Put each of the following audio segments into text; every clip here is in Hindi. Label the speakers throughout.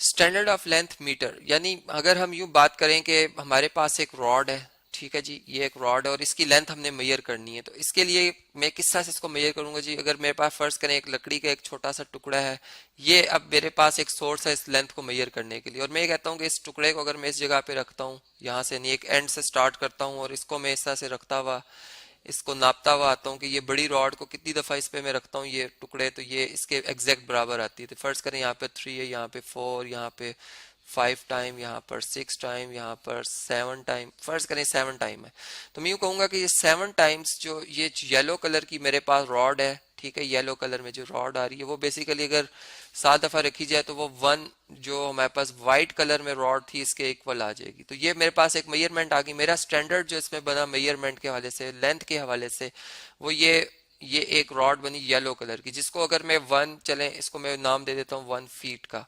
Speaker 1: स्टैंडर्ड ऑफ लेंथ मीटर, यानी अगर हम यूं बात करें कि हमारे पास एक रॉड है, ठीक है जी, ये एक रॉड है और इसकी लेंथ हमने मेजर करनी है, तो इसके लिए मैं किस तरह से इसको मेजर करूंगा जी। अगर मेरे पास फर्ज करें एक लकड़ी का एक छोटा सा टुकड़ा है, ये अब मेरे पास एक सोर्स है इस लेंथ को मेजर करने के लिए, और मैं ये कहता हूँ कि इस टुकड़े को अगर मैं इस जगह पे रखता हूँ, यहाँ से नहीं एक एंड से स्टार्ट करता हूँ और इसको मैं इस तरह से रखता हुआ इसको नापता हुआ आता हूँ कि ये बड़ी रॉड को कितनी दफ़ा इस पे मैं रखता हूँ ये टुकड़े, तो ये इसके एग्जैक्ट बराबर आती है। तो फर्ज करें यहाँ पे 3 है, यहाँ पे 4, यहाँ पे 5 टाइम, यहाँ पर 6 टाइम, यहाँ पर 7 टाइम, फर्ज करें 7 टाइम है। तो मैं यूँ कहूँगा कि ये 7 टाइम्स जो ये येलो कलर की मेरे पास रॉड है, ठीक है, येलो कलर में जो रॉड आ रही है वो बेसिकली अगर 7 दफ़ा रखी जाए तो वो 1 जो हमारे पास वाइट कलर में रॉड थी इसके इक्वल आ जाएगी। तो ये मेरे पास एक मेजरमेंट आ गई। मेरा स्टैंडर्ड जो इसमें बना मेजरमेंट के हवाले से, लेंथ के हवाले से, वो ये एक रॉड बनी येलो कलर की, जिसको अगर मैं 1 चले इसको मैं नाम दे देता हूँ 1 फीट का।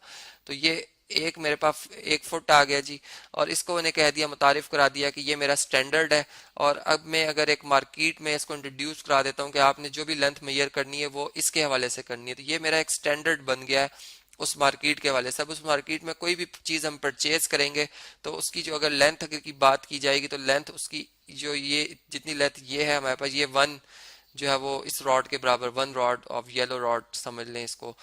Speaker 1: तो ये एक मेरे पास 1 फुट आ गया जी, और इसको मैंने कह दिया, मुतारिफ करा दिया कि ये मेरा स्टैंडर्ड है। और अब मैं अगर एक मार्केट में इसको इंट्रोड्यूस करा देता हूँ कि आपने जो भी लेंथ मेजर करनी है वो इसके हवाले से करनी है, तो ये मेरा एक स्टैंडर्ड बन गया है उस मार्केट के हवाले से। अब उस मार्केट में कोई भी चीज़ हम परचेज करेंगे तो उसकी जो अगर लेंथ की बात की जाएगी तो लेंथ उसकी जो ये जितनी लेंथ ये है हमारे पास, ये 1 जो है वो इस रॉड के बराबर, 1 रॉड ऑफ येलो रॉड समझ लें, इसको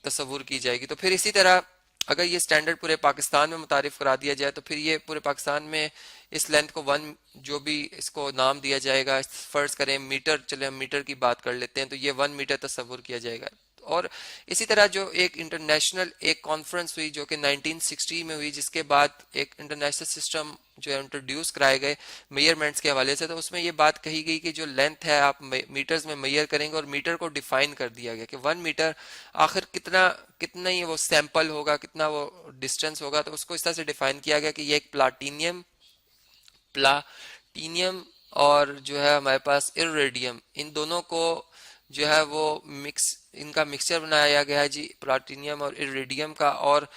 Speaker 1: तस्वुर की जाएगी। तो फिर इसी तरह अगर ये स्टैंडर्ड पूरे पाकिस्तान में मुतारिफ करा दिया जाए तो फिर ये पूरे पाकिस्तान में इस लेंथ को 1 जो भी इसको नाम दिया जाएगा, फर्ज करें मीटर, चले हम मीटर की बात कर लेते हैं, तो ये 1 मीटर तस्वुर किया जाएगा। और इसी तरह जो एक इंटरनेशनल एक कॉन्फ्रेंस हुई जो कि 1960 में हुई, जिसके बाद एक इंटरनेशनल सिस्टम जो है इंट्रोड्यूस कराए गए मेजरमेंट्स के हवाले से, तो उसमें ये बात कही गई कि जो लेंथ है आप मीटर्स में मेजर करेंगे, और मीटर को डिफाइन कर दिया गया कि 1 मीटर आखिर कितना कितना ही वो सैंपल होगा, कितना वो डिस्टेंस होगा। तो उसको इस तरह से डिफाइन किया गया कि ये एक प्लाटीनियम और जो है हमारे पास इरेडियम, इन दोनों को जो है वो इनका मिक्सचर बनाया गया है जी, प्लाटीनियम और इरेडियम का। और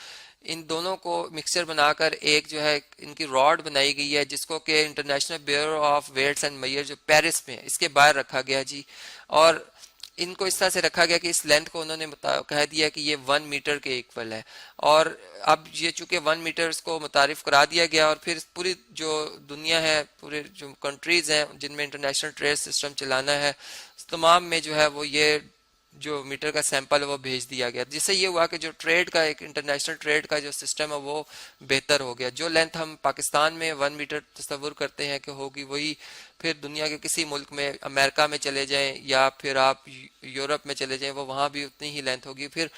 Speaker 1: इन दोनों को मिक्सचर बनाकर एक जो है इनकी रॉड बनाई गई है, जिसको कि international bureau of weights and measure जो पेरिस में है इसके बाहर रखा गया जी। और इनको इस तरह से रखा गया कि इस लेंथ को उन्होंने कह दिया कि ये 1 मीटर के इक्वल है। और अब ये चूंकि 1 मीटर को मुतारिफ करा दिया गया, और फिर पूरी जो दुनिया है, पूरे जो कंट्रीज हैं जिनमें इंटरनेशनल ट्रेड सिस्टम चलाना है, तमाम में जो है वो ये जो मीटर का सैंपल है वो भेज दिया गया, जिससे ये हुआ कि जो ट्रेड का एक इंटरनेशनल ट्रेड का जो सिस्टम है वो बेहतर हो गया। जो लेंथ हम पाकिस्तान में 1 मीटर तस्वुर करते हैं कि होगी, वही फिर दुनिया के किसी मुल्क में, अमेरिका में चले जाएं या फिर आप यूरोप में चले जाएं, वो वहाँ भी उतनी ही लेंथ होगी फिर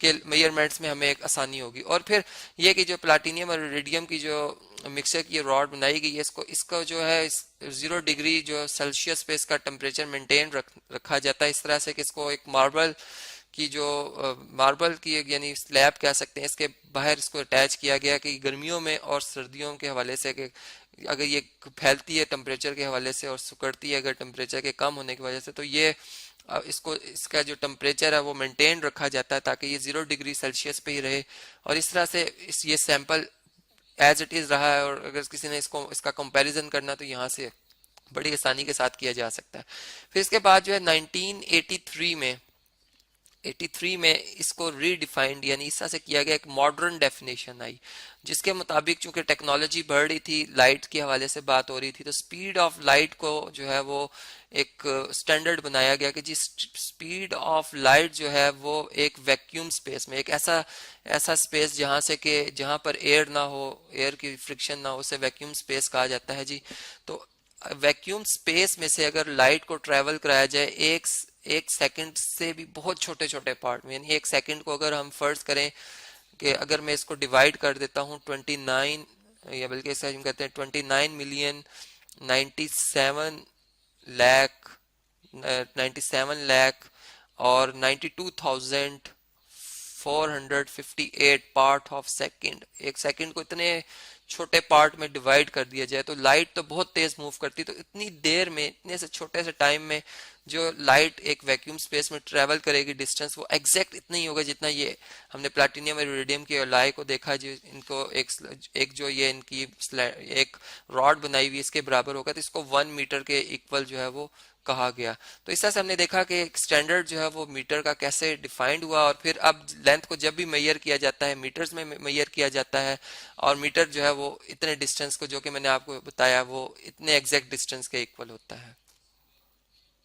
Speaker 1: के मेजरमेंट्स में हमें एक आसानी होगी। और फिर ये कि जो प्लाटीनियम और इरिडियम की जो मिक्सचर की रॉड बनाई गई है, इसको जो है 0 डिग्री जो सेल्सियस पे इसका टेम्परेचर मेंटेन रखा जाता है, इस तरह से कि इसको एक मार्बल की यानी स्लैब कह सकते हैं, इसके बाहर इसको अटैच किया गया कि गर्मियों में और सर्दियों के हवाले से कि अगर ये फैलती है टेम्परेचर के हवाले से और सिकुड़ती है अगर टेम्परेचर के कम होने की वजह से, तो ये इसको इसका जो टेम्परेचर है वो मेंटेन रखा जाता है ताकि ये 0 डिग्री सेल्सियस पे ही रहे। और इस तरह से ये सैंपल एज इट इज़ रहा है, और अगर किसी ने इसका कंपैरिजन करना तो यहाँ से बड़ी आसानी के साथ किया जा सकता है। फिर इसके बाद जो है 1983 में इसको रीडिफाइंड यानी इस तरह से किया गया, एक मॉडर्न डेफिनेशन आई, जिसके मुताबिक चूंकि टेक्नोलॉजी बढ़ रही थी, लाइट के हवाले से बात हो रही थी, तो स्पीड ऑफ लाइट को जो है वो एक स्टैंडर्ड बनाया गया कि जिस स्पीड ऑफ लाइट जो है वो एक वैक्यूम स्पेस में, एक ऐसा स्पेस जहाँ पर एयर ना हो, एयर की फ्रिक्शन ना हो, उसे वैक्यूम स्पेस कहा जाता है जी। तो वैक्यूम स्पेस में से अगर लाइट को ट्रेवल कराया जाए एक सेकंड से भी बहुत छोटे छोटे पार्ट में, यानी 1 सेकंड को अगर हम फर्ज करें कि अगर मैं इसको डिवाइड कर देता हूँ 29, या बल्कि ऐसा हम कहते हैं 29,97 लाख और 92,458 पार्ट ऑफ सेकंड, 1 सेकंड को इतने छोटे पार्ट में डिवाइड कर दिया जाए तो लाइट तो बहुत तेज मूव करती है। तो इतनी देर में, इतने से छोटे से टाइम में जो लाइट एक वैक्यूम स्पेस में ट्रेवल करेगी, डिस्टेंस वो एग्जैक्ट इतना ही होगा जितना ये हमने प्लैटिनियम और इरिडियम के अलाई को देखा, जो इनको एक जो ये इनकी एक रॉड बनाई हुई इसके बराबर होगा, तो इसको 1 मीटर के इक्वल जो है वो कहा गया। तो इस तरह से हमने देखा कि स्टैंडर्ड जो है वो मीटर का कैसे डिफाइंड हुआ, और फिर अब लेंथ को जब भी मेजर किया जाता है मीटर्स में मेजर किया जाता है, और मीटर जो है वो इतने डिस्टेंस को, जो कि मैंने आपको बताया, वो इतने एग्जैक्ट डिस्टेंस के इक्वल होता है।